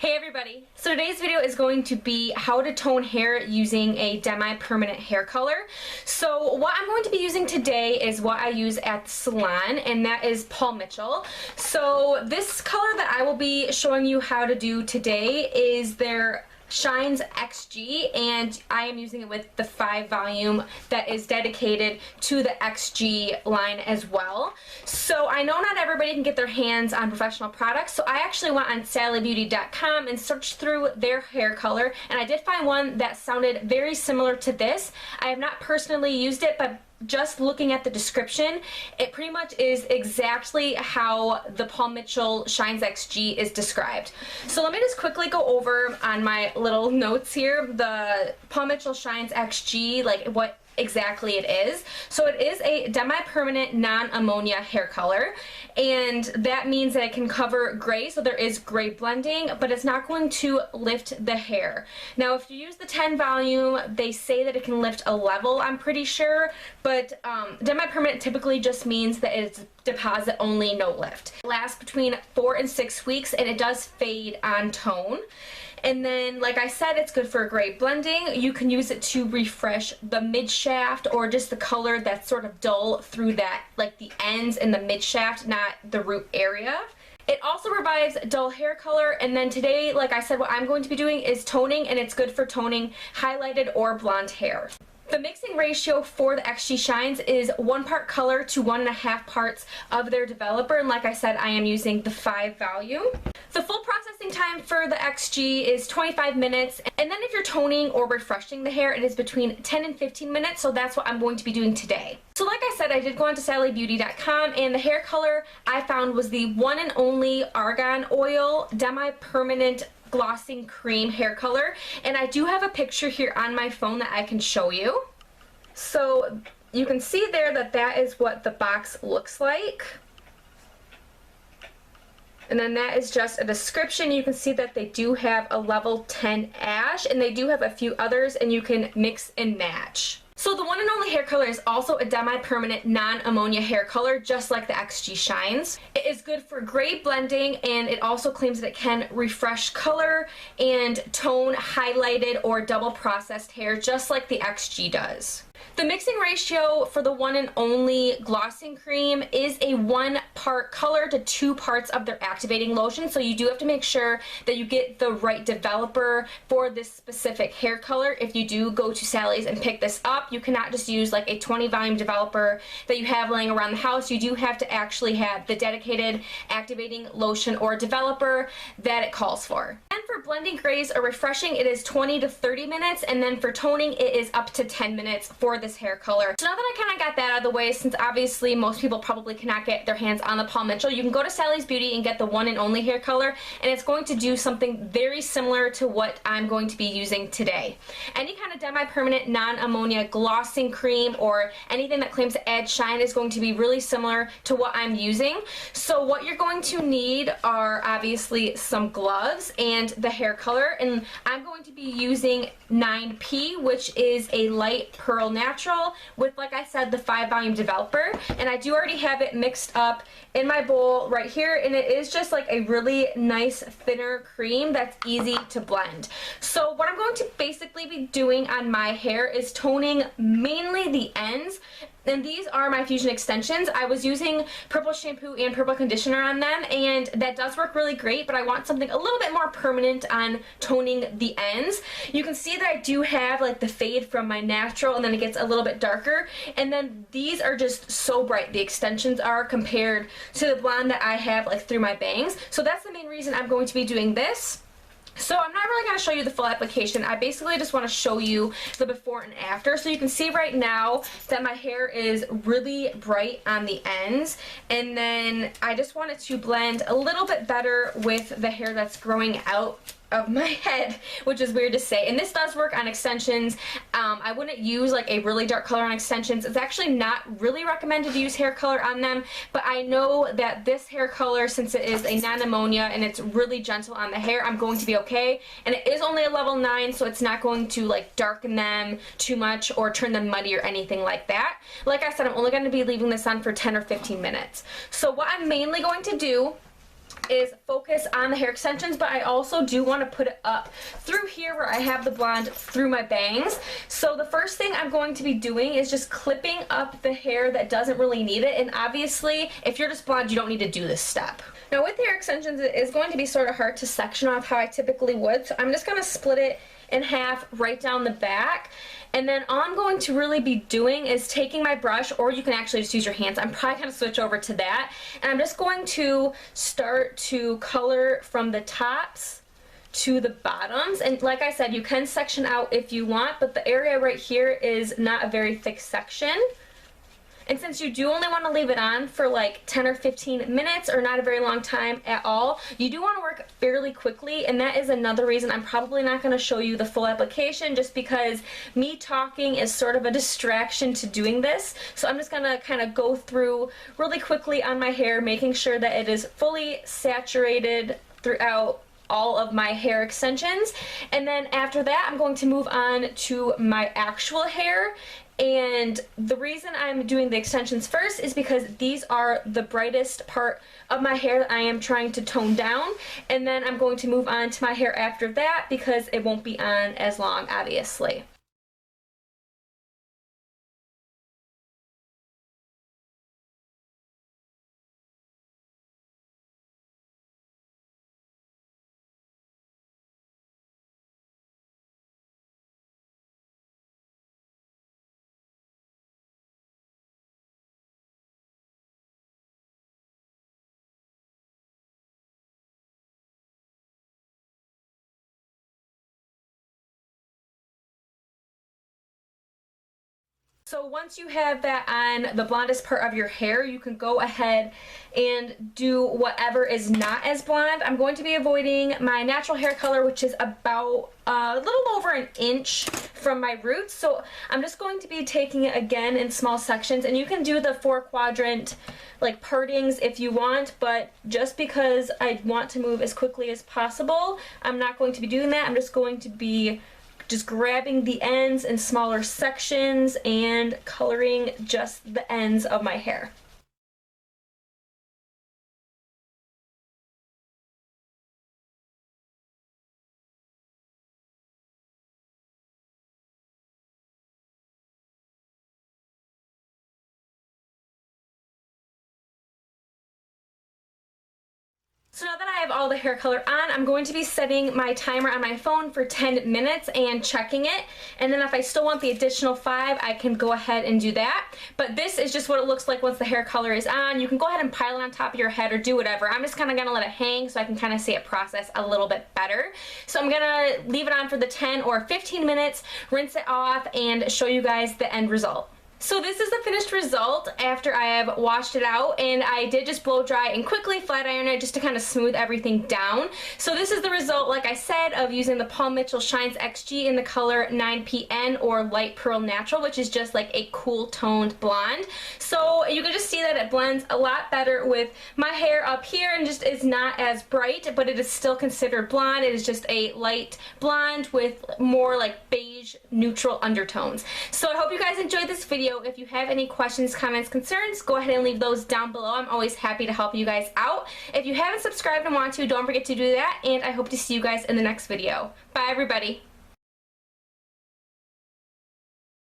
Hey everybody! So today's video is going to be how to tone hair using a Demi-Permanent hair color. So what I'm going to be using today is what I use at the salon, and that is Paul Mitchell. So this color that I will be showing you how to do today is their Shines XG, and I am using it with the 5 volume that is dedicated to the XG line as well. So I know not everybody can get their hands on professional products, so I actually went on SallyBeauty.com and searched through their hair color, and I did find one that sounded very similar to this. I have not personally used it, but just looking at the description, it pretty much is exactly how the Paul Mitchell Shines XG is described. So let me just quickly go over on my little notes here the Paul Mitchell Shines XG, like what exactly it is. So it is a Demi-Permanent non-ammonia hair color, and that means that it can cover gray, so there is gray blending, but it's not going to lift the hair. Now if you use the 10 volume, they say that it can lift a level, I'm pretty sure, but Demi-Permanent typically just means that it's deposit only, no lift. It lasts between 4 and 6 weeks, and it does fade on tone. And then, like I said, it's good for gray blending. You can use it to refresh the mid shaft or just the color that's sort of dull through that, like the ends and the mid shaft, not the root area. It also revives dull hair color, and then today, like I said, what I'm going to be doing is toning, and it's good for toning highlighted or blonde hair. The mixing ratio for the XG Shines is 1 part color to 1.5 parts of their developer, and like I said, I am using the 5 volume. The full processing time for the XG is 25 minutes, and then if you're toning or refreshing the hair, it is between 10 and 15 minutes, so that's what I'm going to be doing today. So like I said, I did go on to SallyBeauty.com, and the hair color I found was the one and only Argan Oil Demi-Permanent Glossing Cream hair color, and I do have a picture here on my phone that I can show you. So you can see there that that is what the box looks like. And then that is just a description. You can see that they do have a level 10 ash, and they do have a few others, and you can mix and match. So the one and only hair color is also a Demi-Permanent non-ammonia hair color, just like the XG Shines. It is good for gray blending, and it also claims that it can refresh color and tone highlighted or double processed hair, just like the XG does. The mixing ratio for the one and only glossing cream is a 1 part color to 2 parts of their activating lotion, so you do have to make sure that you get the right developer for this specific hair color. If you do go to Sally's and pick this up, you cannot just use like a 20 volume developer that you have laying around the house. You do have to actually have the dedicated activating lotion or developer that it calls for. And for blending grays or refreshing, it is 20 to 30 minutes, and then for toning, it is up to 10 minutes for this hair color. So now that I kind of got that out of the way, since obviously most people probably cannot get their hands on the Paul Mitchell, you can go to Sally's Beauty and get the one and only hair color, and it's going to do something very similar to what I'm going to be using today. Any kind of Demi-Permanent non-ammonia glossing cream or anything that claims to add shine is going to be really similar to what I'm using. So what you're going to need are obviously some gloves and the hair color, and I'm going to be using 9P, which is a light pearl natural with, like I said, the 5 volume developer, and I do already have it mixed up in my bowl right here, and it is just like a really nice thinner cream that's easy to blend. So what I'm going to basically be doing on my hair is toning mainly the ends, and these are my Fusion extensions. I was using purple shampoo and purple conditioner on them, and that does work really great, but I want something a little bit more permanent on toning the ends. You can see that I do have like the fade from my natural, and then it gets a little bit darker, and then these are just so bright, the extensions are, compared to the blonde that I have like through my bangs. So that's the main reason I'm going to be doing this. So I'm not really going to show you the full application. I basically just want to show you the before and after. So you can see right now that my hair is really bright on the ends, and then I just wanted to blend a little bit better with the hair that's growing out of my head, which is weird to say. And this does work on extensions. I wouldn't use like a really dark color on extensions. It's actually not really recommended to use hair color on them, but I know that this hair color, since it is a non-ammonia and it's really gentle on the hair, I'm going to be okay. And it is only a level 9, so it's not going to like darken them too much or turn them muddy or anything like that. Like I said, I'm only going to be leaving this on for 10 or 15 minutes. So what I'm mainly going to do is focus on the hair extensions, but I also do want to put it up through here where I have the blonde through my bangs. So the first thing I'm going to be doing is just clipping up the hair that doesn't really need it, and obviously if you're just blonde you don't need to do this step. Now with hair extensions it is going to be sort of hard to section off how I typically would, so I'm just going to split it in half right down the back. And then all I'm going to really be doing is taking my brush, or you can actually just use your hands. I'm probably going to switch over to that. And I'm just going to start to color from the tops to the bottoms. And like I said, you can section out if you want, but the area right here is not a very thick section. And since you do only want to leave it on for like 10 or 15 minutes or not a very long time at all, you do want to work fairly quickly, and that is another reason I'm probably not going to show you the full application, just because me talking is sort of a distraction to doing this. So I'm just going to kind of go through really quickly on my hair, making sure that it is fully saturated throughout all of my hair extensions. And then after that I'm going to move on to my actual hair. And the reason I'm doing the extensions first is because these are the brightest part of my hair that I am trying to tone down, and then I'm going to move on to my hair after that because it won't be on as long, obviously. So once you have that on the blondest part of your hair, you can go ahead and do whatever is not as blonde. I'm going to be avoiding my natural hair color, which is about a little over an inch from my roots. So I'm just going to be taking it again in small sections, and you can do the 4-quadrant like partings if you want, but just because I want to move as quickly as possible, I'm not going to be doing that. I'm just going to be grabbing the ends in smaller sections and coloring just the ends of my hair. So now that I have all the hair color on, I'm going to be setting my timer on my phone for 10 minutes and checking it. And then if I still want the additional 5, I can go ahead and do that. But this is just what it looks like once the hair color is on. You can go ahead and pile it on top of your head or do whatever. I'm just kind of going to let it hang so I can kind of see it process a little bit better. So I'm going to leave it on for the 10 or 15 minutes, rinse it off, and show you guys the end result. So this is the finished result after I have washed it out, and I did just blow dry and quickly flat iron it just to kind of smooth everything down. So this is the result, like I said, of using the Paul Mitchell Shines XG in the color 9PN or Light Pearl Natural, which is just like a cool toned blonde. So you can just see that it blends a lot better with my hair up here and just is not as bright, but it is still considered blonde. It is just a light blonde with more like beige neutral undertones. So I hope you guys enjoyed this video. If you have any questions, comments, concerns, go ahead and leave those down below. I'm always happy to help you guys out. If you haven't subscribed and want to, don't forget to do that, and I hope to see you guys in the next video. Bye everybody.